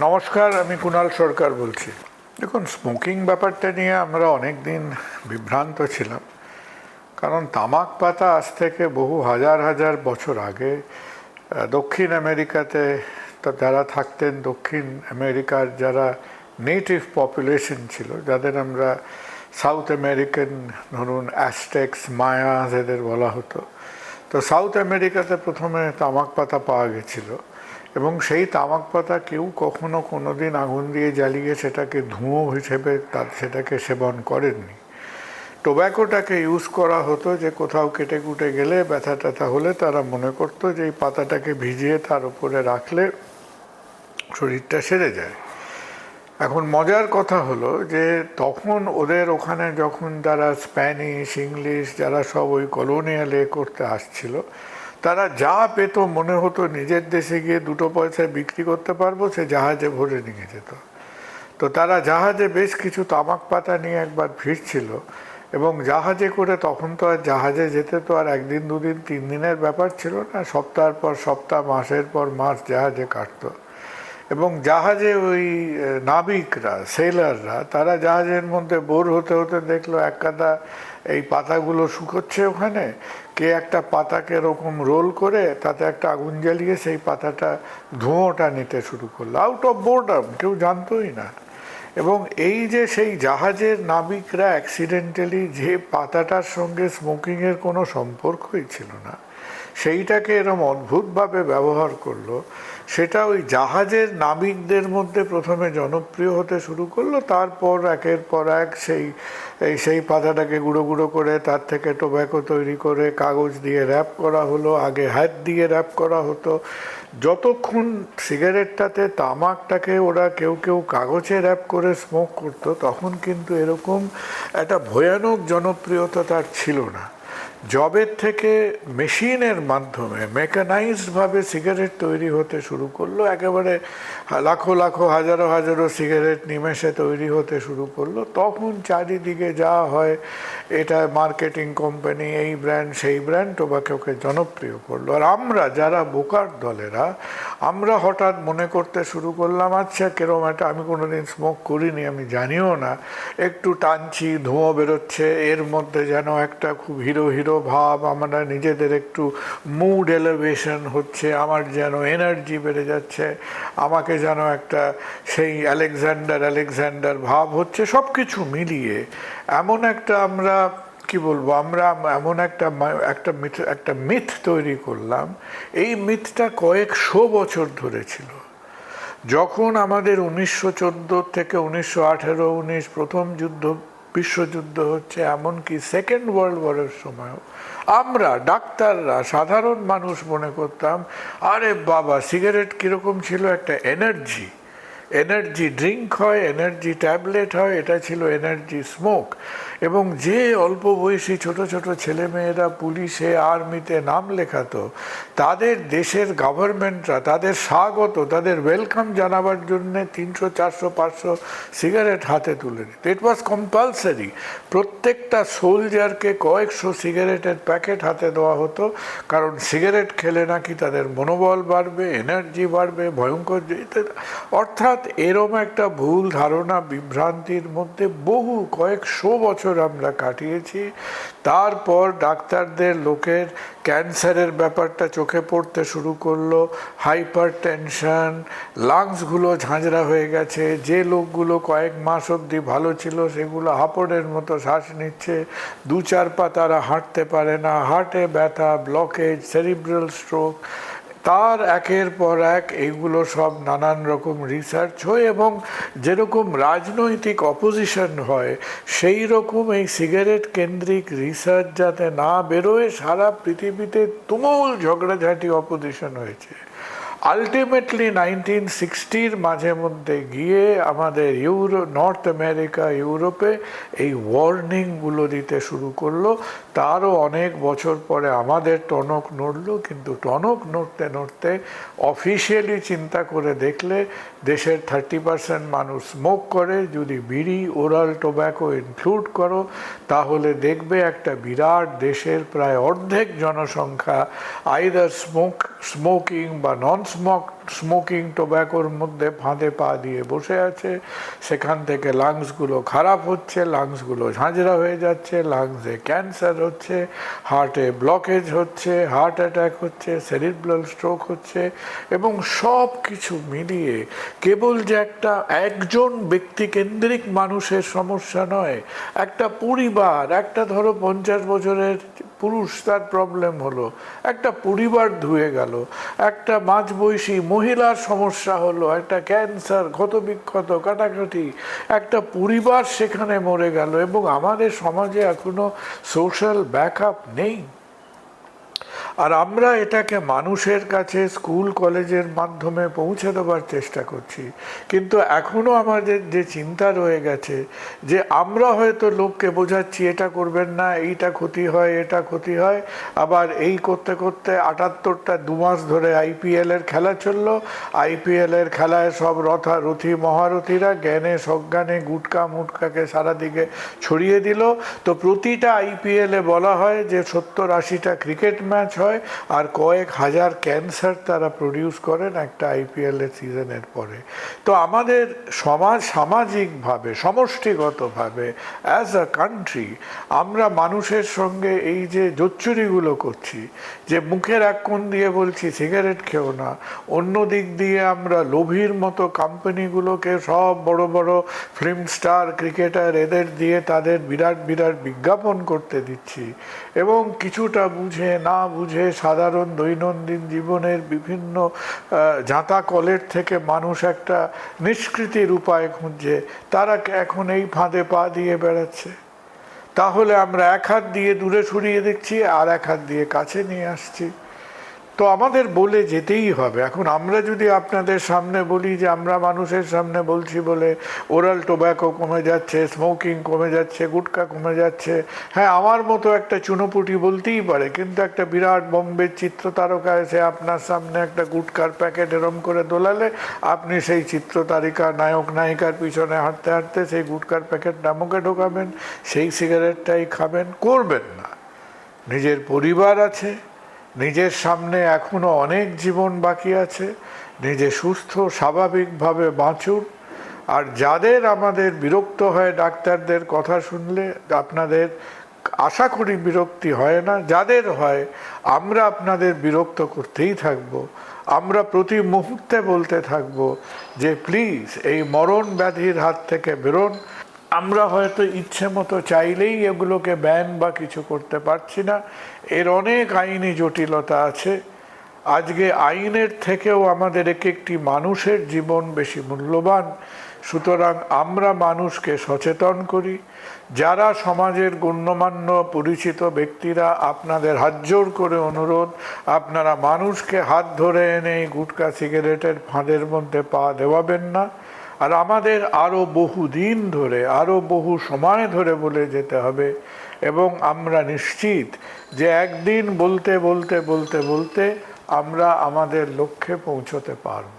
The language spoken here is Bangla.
নমস্কার, আমি কুণাল সরকার বলছি। দেখুন, স্মোকিং ব্যাপারটা নিয়ে আমরা অনেক দিন বিভ্রান্ত ছিলাম, কারণ তামাক পাতা আজ থেকে বহু হাজার হাজার বছর আগে দক্ষিণ আমেরিকাতে যারা থাকতেন, দক্ষিণ আমেরিকার যারা নেটিভ পপুলেশন ছিল, যাদের আমরা সাউথ আমেরিকান, ধরুন অ্যাজটেক্স, মায়াস এদের বলা হতো, তো সাউথ আমেরিকাতে প্রথমে তামাক পাতা পাওয়া গেছিল এবং সেই তামাক পাতা কেউ কখনো কোনো দিন আগুন দিয়ে জ্বালিয়ে সেটাকে ধুঁয়ো হিসেবে সেটাকে সেবন করেননি। টোব্যাকোটাকে ইউজ করা হতো যে কোথাও কেটে কুটে গেলে, ব্যথা ট্যাথা হলে তারা মনে করতো যে এই পাতাটাকে ভিজিয়ে তার উপরে রাখলে শরীরটা সেরে যায়। এখন মজার কথা হলো যে তখন ওদের ওখানে যখন যারা স্প্যানিশ, ইংলিশ, যারা সব ওই কলোনিয়ালে করতে আসছিল, তারা যা পেত মনে হতো নিজের দেশে গিয়ে দুটো পয়সায় বিক্রি করতে পারবো, সে জাহাজে ভরে নিয়ে যেত। তো তারা জাহাজে বেশ কিছু তামাক পাতা নিয়ে একবার ফিরছিল, এবং জাহাজে করে, তখন তো আর জাহাজে যেতে তো আর একদিন দুদিন তিন দিনের ব্যাপার ছিল না, সপ্তাহের পর সপ্তাহ, মাসের পর মাস জাহাজে কাটতো। এবং জাহাজে ওই নাবিকরা, সেলাররা, তারা জাহাজের মধ্যে বোর হতে হতে দেখলো এক কাদা এই পাতাগুলো শুকোচ্ছে ওখানে, কে একটা পাতাকে এরকম রোল করে তাতে একটা আগুন জ্বালিয়ে সেই পাতাটা ধোঁয়াটা নিতে শুরু করলো, আউট অফ বোর্ডাম, কেউ জানতোই না। এবং এই যে সেই জাহাজের নাবিকরা অ্যাক্সিডেন্টালি যে পাতাটার সঙ্গে স্মোকিংয়ের কোনো সম্পর্কই ছিল না, সেইটাকে এরম অদ্ভুতভাবে ব্যবহার করলো, সেটা ওই জাহাজের নাবিকদের মধ্যে প্রথমে জনপ্রিয় হতে শুরু করলো। তারপর একের পর এক সেই পাতাটাকে গুঁড়ো গুঁড়ো করে তার থেকে টোব্যাকো তৈরি করে কাগজ দিয়ে র্যাপ করা হলো, আগে হাত দিয়ে র্যাপ করা হতো। যতক্ষণ সিগারেটটাতে তামাকটাকে ওরা কেউ কেউ কাগজে র্যাপ করে স্মোক করতো, তখন কিন্তু এরকম একটা ভয়ানক জনপ্রিয়তা তার ছিল না। জবের থেকে মেশিনের মাধ্যমে মেকানাইজডভাবে সিগারেট তৈরি হতে শুরু করলো, একেবারে লাখো লাখো হাজারো হাজারো সিগারেট নিমেষে তৈরি হতে শুরু করলো, তখন চারিদিকে যা হয়, এটা মার্কেটিং কোম্পানি এই ব্র্যান্ড সেই ব্র্যান্ড টোবাকোকে জনপ্রিয় করলো। আর আমরা যারা বোকার দলেরা, আমরা হঠাৎ মনে করতে শুরু করলাম, আচ্ছা কিরম একটা, আমি কোনোদিন স্মোক করিনি, আমি জানিও না, একটু টানছি, ধোঁয়া বেরোচ্ছে, এর মধ্যে যেন একটা খুব হিরো হিরো ভাব, আমরা নিজেদের একটু মুড এলিভেশন হচ্ছে, আমার যেন এনার্জি বেড়ে যাচ্ছে, আমাকে যেন একটা সেই আলেকজান্ডার ভাব হচ্ছে, সব কিছু মিলিয়ে এমন একটা, আমরা কি বলবো, আমরা এমন একটা মিথ তৈরি করলাম। এই মিথটা কয়েকশো বছর ধরে ছিল। যখন আমাদের 1914 থেকে 1918-19 প্রথম বিশ্বযুদ্ধ হচ্ছে, এমনকি সেকেন্ড ওয়ার্ল্ড ওয়ারের সময়ও আমরা ডাক্তাররা, সাধারণ মানুষ মনে করতাম, আরে বাবা, সিগারেট কীরকম ছিল, একটা এনার্জি ড্রিঙ্ক হয়, এনার্জি ট্যাবলেট হয়, এটা ছিল এনার্জি স্মোক। এবং যে অল্প বয়সী ছোট ছোট ছেলেমেয়েরা পুলিশে, আর্মিতে নাম লেখাতো, তাদের দেশের গভর্নমেন্টরা তাদের স্বাগত, তাদের ওয়েলকাম জানাবার জন্যে 300, 400, 500 সিগারেট হাতে তুলে দিত। ইট ওয়াজ কম্পালসারি। প্রত্যেকটা সোলজারকে কয়েকশো সিগারেটের প্যাকেট হাতে দেওয়া হতো, কারণ সিগারেট খেলে নাকি তাদের মনোবল বাড়বে, এনার্জি বাড়বে, ভয়ঙ্কর। অর্থাৎ এরম একটা ভুল ধারণা, বিভ্রান্তির মধ্যে বহু কয়েকশো বছর আমরা কাটিয়েছি। তারপর ডাক্তারদের, লোকের ক্যান্সারের ব্যাপারটা চোখে পড়তে শুরু করলো, হাইপার টেনশন, লাংসগুলো ঝাঁঝরা হয়ে গেছে, যে লোকগুলো কয়েক মাস অবধি ভালো ছিল সেগুলো হাঁপড়ের মতো শ্বাস নিচ্ছে, 2-4 পা তারা হাঁটতে পারে না, হার্টে ব্যথা, ব্লকেজ, সেরিব্রাল স্ট্রোক। তার একের পর এক এইগুলো সব নানান রকম রিসার্চ হয়, এবং যেরকম রাজনৈতিক অপোজিশন হয়, সেই রকম এই সিগারেট কেন্দ্রিক রিসার্চ যাতে না বেরোয়, সারা পৃথিবীতে তুমুল ঝগড়াঝাটি অপোজিশন হয়েছে। আলটিমেটলি 1960-র মাঝে মধ্যে গিয়ে আমাদের নর্থ আমেরিকা, ইউরোপে এই ওয়ার্নিংগুলো দিতে শুরু করলো। তারও অনেক বছর পরে আমাদের টনক নড়ল, কিন্তু টনক নড়তে নড়তে অফিসিয়ালি চিন্তা করে দেখলে দেশের 30% মানুষ স্মোক করে। যদি বিড়ি, ওরাল টোব্যাকো ইনক্লুড করো, তাহলে দেখবে একটা বিরাট দেশের প্রায় অর্ধেক জনসংখ্যা আইদার স্মোকিং বা নন স্মোক স্মোকিং টোব্যাকোর মধ্যে ফাঁদে পা দিয়ে বসে আছে, সেখান থেকে লাংসগুলো খারাপ হচ্ছে, লাংসগুলো ঝাঁঝরা হয়ে যাচ্ছে, লাংসে ক্যান্সার হচ্ছে, হার্টে ব্লকেজ হচ্ছে, হার্ট অ্যাটাক হচ্ছে, সেরিব্রাল স্ট্রোক হচ্ছে, এবং সব কিছু মিলিয়ে কেবল যে একজন ব্যক্তিকেন্দ্রিক মানুষের সমস্যা নয়, একটা পরিবার, একটা ধরো 50 বছরের পুরুষ, তার প্রবলেম হলো, একটা পরিবার ধুয়ে গেল, একটা মাঝবয়সী মহিলার সমস্যা হলো, একটা ক্যান্সার, ক্ষতবিক্ষত, কাটাকাটি, একটা পরিবার সেখানে মরে গেল, এবং আমাদের সমাজে এখনো সোশ্যাল ব্যাকআপ নেই। আর আমরা এটাকে মানুষের কাছে স্কুল কলেজের মাধ্যমে পৌঁছে দেওয়ার চেষ্টা করছি, কিন্তু এখনও আমাদের যে চিন্তা রয়ে গেছে যে আমরা হয়তো লোককে বোঝাচ্ছি এটা করবেন না, এইটা ক্ষতি হয়, এটা ক্ষতি হয়, আবার এই করতে করতে 78টা 2 মাস ধরে আইপিএলের খেলা চললো, আইপিএলের খেলায় সব রথী মহারথীরা জ্ঞানে সজ্ঞানে গুটকা মুটকাকে সারাদিকে ছড়িয়ে দিল। তো প্রতিটা আইপিএলে বলা হয় যে 70-80টা ক্রিকেট ম্যাচ হয়, আর কয়েক হাজার ক্যান্সার তারা প্রডিউস করেন একটা আইপিএলের সিজনের পরে। তো আমাদের সামাজিকভাবে, সমষ্টিগতভাবে, অ্যাজ আ কান্ট্রি, আমরা মানুষের সঙ্গে এই যে জোচ্চুরিগুলো করছি, যে মুখের এক কোণ দিয়ে বলছি সিগারেট খেও না, অন্য দিক দিয়ে আমরা লোভীর মতো কোম্পানিগুলোকে, সব বড় বড় ফিল্ম স্টার, ক্রিকেটার, এদের দিয়ে তাদের বিরাট বিরাট বিজ্ঞাপন করতে দিচ্ছি, এবং কিছুটা বুঝে না বুঝে সাধারণ দৈনন্দিন জীবনের বিভিন্ন জাঁতা কলের থেকে মানুষ একটা নিষ্কৃতির উপায় খুঁজছে, তারা এখন এই ফাঁদে পা দিয়ে বেড়াচ্ছে। তাহলে আমরা এক হাত দিয়ে দূরে সরিয়ে দিচ্ছি, আর এক হাত দিয়ে কাছে নিয়ে আসছি। তো আমাদের বলে যেতেই হবে। এখন আমরা যদি আপনাদের সামনে বলি যে আমরা মানুষের সামনে বলছি বলে ওরাল টোব্যাকো কমে যাচ্ছে, স্মোকিং কমে যাচ্ছে, গুটকা কমে যাচ্ছে, হ্যাঁ আমার মতো একটা চুনোপুটি বলতেই পারে, কিন্তু একটা বিরাট বোম্বের চিত্র তারকা এসে আপনার সামনে একটা গুটকার প্যাকেট এরম করে দোলালে আপনি সেই চিত্র তারিকা নায়ক নায়িকার পিছনে হাঁটতে হাঁটতে সেই গুটকার প্যাকেটটা মুখে ঢোকাবেন, সেই সিগারেটটাই খাবেন। করবেন না। নিজের পরিবার আছে, নিজের সামনে এখনো অনেক জীবন বাকি আছে, নিজে সুস্থ স্বাভাবিকভাবে বাঁচুন। আর যাদের আমাদের বিরক্ত হয় ডাক্তারদের কথা শুনলে, আপনাদের আশা করি বিরক্তি হয় না, যাদের হয় আমরা আপনাদের বিরক্ত করতেই থাকবো। আমরা প্রতি মুহূর্তে বলতে থাকবো যে প্লিজ এই মরণ ব্যাধির হাত থেকে বেরোন। আমরা হয়তো ইচ্ছে মতো চাইলেই এগুলোকে ব্যান বা কিছু করতে পারছি না, এর অনেক আইনি জটিলতা আছে। আজকে আইনের থেকেও আমাদের একটি মানুষের জীবন বেশি মূল্যবান। সুতরাং আমরা মানুষকে সচেতন করি। যারা সমাজের গণ্যমান্য পরিচিত ব্যক্তিরা, আপনাদের হাতজোড় করে অনুরোধ, আপনারা মানুষকে হাত ধরে এনে গুটকা সিগারেটের ফাঁদের মধ্যে পা দেওয়াবেন না। আর আমাদের আরও বহু দিন ধরে, আরও বহু সময় ধরে বলে যেতে হবে, এবং আমরা নিশ্চিত যে একদিন বলতে বলতে বলতে বলতে আমরা আমাদের লক্ষ্যে পৌঁছতে পারব।